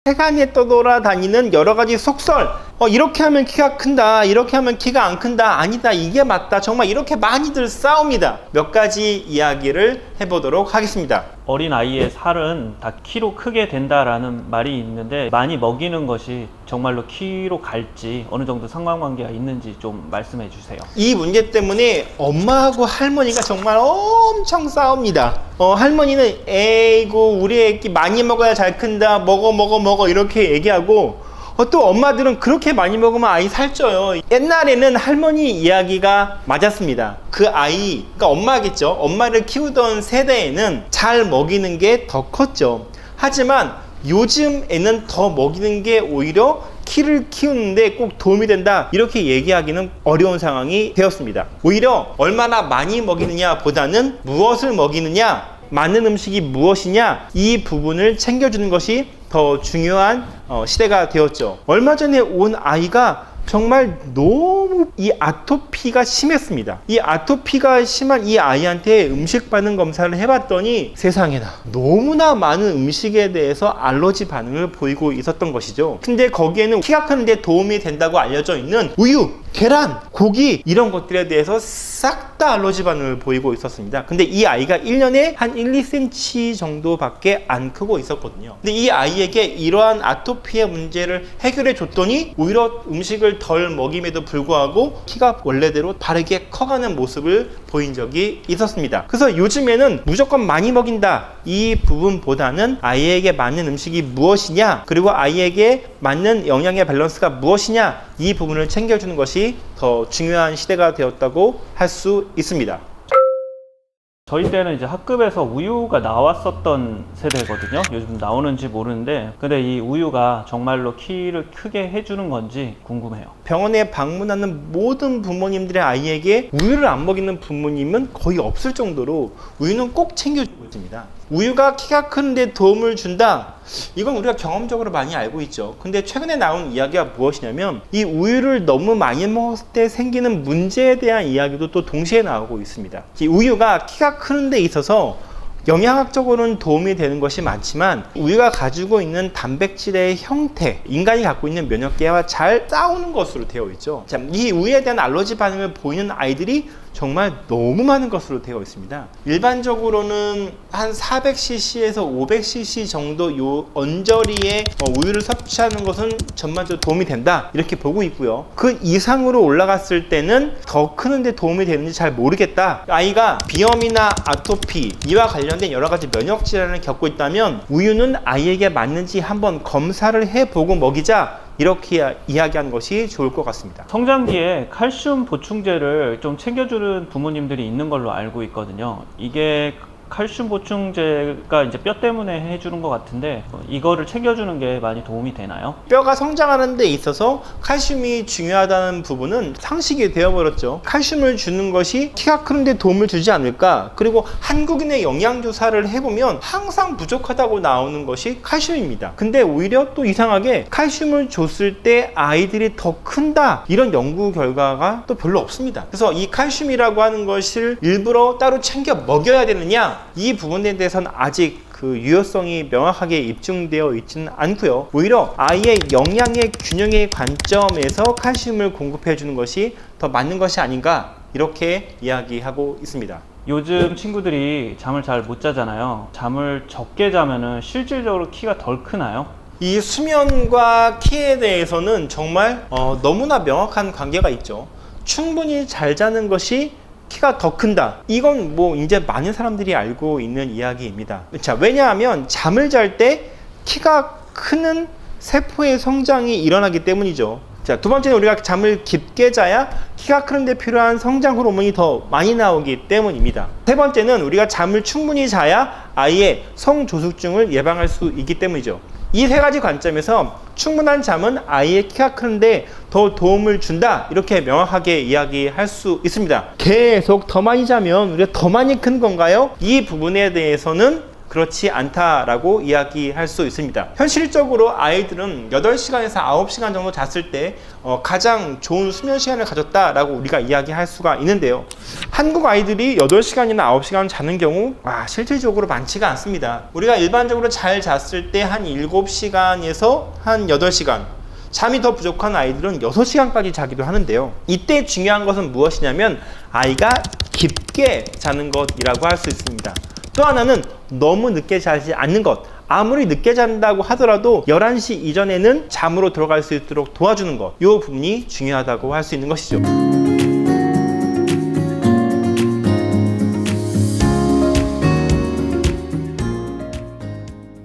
세간에 떠돌아다니는 여러 가지 속설, 이렇게 하면 키가 큰다, 이렇게 하면 키가 안 큰다, 아니다, 이게 맞다, 정말 이렇게 많이들 싸웁니다. 몇 가지 이야기를 해보도록 하겠습니다. 어린 아이의 살은 다 키로 크게 된다라는 말이 있는데, 많이 먹이는 것이 정말로 키로 갈지 어느 정도 상관관계가 있는지 좀 말씀해 주세요. 이 문제 때문에 엄마하고 할머니가 정말 엄청 싸웁니다. 할머니는 에이구 우리 애기 많이 먹어야 잘 큰다, 먹어 이렇게 얘기하고, 또 엄마들은 그렇게 많이 먹으면 아이 살쪄요. 옛날에는 할머니 이야기가 맞았습니다. 그 아이, 그러니까 엄마겠죠. 엄마를 키우던 세대에는 잘 먹이는 게 더 컸죠. 하지만 요즘에는 더 먹이는 게 오히려 키를 키우는데 꼭 도움이 된다, 이렇게 얘기하기는 어려운 상황이 되었습니다. 오히려 얼마나 많이 먹이느냐 보다는 무엇을 먹이느냐, 맞는 음식이 무엇이냐, 이 부분을 챙겨주는 것이 더 중요한 시대가 되었죠. 얼마 전에 온 아이가 정말 너무 이 아토피가 심했습니다. 이 아토피가 심한 이 아이한테 음식 반응 검사를 해봤더니 세상에나 너무나 많은 음식에 대해서 알러지 반응을 보이고 있었던 것이죠. 근데 거기에는 키가 크는데 도움이 된다고 알려져 있는 우유, 계란, 고기 이런 것들에 대해서 싹 다 알러지 반응을 보이고 있었습니다. 근데 이 아이가 1년에 한 1, 2cm 정도밖에 안 크고 있었거든요. 근데 이 아이에게 이러한 아토피의 문제를 해결해 줬더니 오히려 음식을 덜 먹임에도 불구하고 키가 원래대로 바르게 커가는 모습을 보인 적이 있었습니다. 그래서 요즘에는 무조건 많이 먹인다, 이 부분보다는 아이에게 맞는 음식이 무엇이냐, 그리고 아이에게 맞는 영양의 밸런스가 무엇이냐, 이 부분을 챙겨주는 것이 더 중요한 시대가 되었다고 할 수 있습니다. 저희 때는 이제 학급에서 우유가 나왔었던 세대거든요. 요즘 나오는지 모르는데, 근데 이 우유가 정말로 키를 크게 해주는 건지 궁금해요. 병원에 방문하는 모든 부모님들의 아이에게 우유를 안 먹이는 부모님은 거의 없을 정도로 우유는 꼭 챙겨주고 있습니다. 우유가 키가 크는데 도움을 준다, 이건 우리가 경험적으로 많이 알고 있죠. 근데 최근에 나온 이야기가 무엇이냐면, 이 우유를 너무 많이 먹었을 때 생기는 문제에 대한 이야기도 또 동시에 나오고 있습니다. 이 우유가 키가 크는 데 있어서 영양학적으로는 도움이 되는 것이 많지만, 우유가 가지고 있는 단백질의 형태, 인간이 갖고 있는 면역계와 잘 싸우는 것으로 되어 있죠. 자, 이 우유에 대한 알러지 반응을 보이는 아이들이 정말 너무 많은 것으로 되어 있습니다. 일반적으로는 한 400cc에서 500cc 정도 요 언저리의 우유를 섭취하는 것은 전반적으로 도움이 된다, 이렇게 보고 있고요. 그 이상으로 올라갔을 때는 더 크는데 도움이 되는지 잘 모르겠다, 아이가 비염이나 아토피 이와 관련된 여러 가지 면역 질환을 겪고 있다면 우유는 아이에게 맞는지 한번 검사를 해보고 먹이자, 이렇게 이야기하는 것이 좋을 것 같습니다. 성장기에 칼슘 보충제를 좀 챙겨주는 부모님들이 있는 걸로 알고 있거든요. 이게 칼슘 보충제가 이제 뼈 때문에 해주는 것 같은데, 이거를 챙겨주는 게 많이 도움이 되나요? 뼈가 성장하는 데 있어서 칼슘이 중요하다는 부분은 상식이 되어버렸죠. 칼슘을 주는 것이 키가 크는데 도움을 주지 않을까? 그리고 한국인의 영양조사를 해보면 항상 부족하다고 나오는 것이 칼슘입니다. 근데 오히려 또 이상하게 칼슘을 줬을 때 아이들이 더 큰다, 이런 연구 결과가 또 별로 없습니다. 그래서 이 칼슘이라고 하는 것을 일부러 따로 챙겨 먹여야 되느냐, 이 부분에 대해서는 아직 그 유효성이 명확하게 입증되어 있지는 않고요. 오히려 아이의 영양의 균형의 관점에서 칼슘을 공급해 주는 것이 더 맞는 것이 아닌가, 이렇게 이야기하고 있습니다. 요즘 친구들이 잠을 잘 못 자잖아요. 잠을 적게 자면은 실질적으로 키가 덜 크나요? 이 수면과 키에 대해서는 정말 너무나 명확한 관계가 있죠. 충분히 잘 자는 것이 키가 더 큰다, 이건 뭐 이제 많은 사람들이 알고 있는 이야기입니다. 자, 왜냐하면 잠을 잘 때 키가 크는 세포의 성장이 일어나기 때문이죠. 자, 두 번째는 우리가 잠을 깊게 자야 키가 크는데 필요한 성장 호르몬이 더 많이 나오기 때문입니다. 세 번째는 우리가 잠을 충분히 자야 아이의 성조숙증을 예방할 수 있기 때문이죠. 이 세 가지 관점에서 충분한 잠은 아이의 키가 크는데 더 도움을 준다, 이렇게 명확하게 이야기할 수 있습니다. 계속 더 많이 자면 우리가 더 많이 큰 건가요? 이 부분에 대해서는 그렇지 않다라고 이야기할 수 있습니다. 현실적으로 아이들은 8시간에서 9시간 정도 잤을 때 가장 좋은 수면 시간을 가졌다라고 우리가 이야기할 수가 있는데요. 한국 아이들이 8시간이나 9시간 자는 경우 실질적으로 많지가 않습니다. 우리가 일반적으로 잘 잤을 때 한 7시간에서 한 8시간, 잠이 더 부족한 아이들은 6시간까지 자기도 하는데요. 이때 중요한 것은 무엇이냐면 아이가 깊게 자는 것이라고 할 수 있습니다. 또 하나는 너무 늦게 자지 않는 것. 아무리 늦게 잔다고 하더라도 11시 이전에는 잠으로 들어갈 수 있도록 도와주는 것. 이 부분이 중요하다고 할 수 있는 것이죠.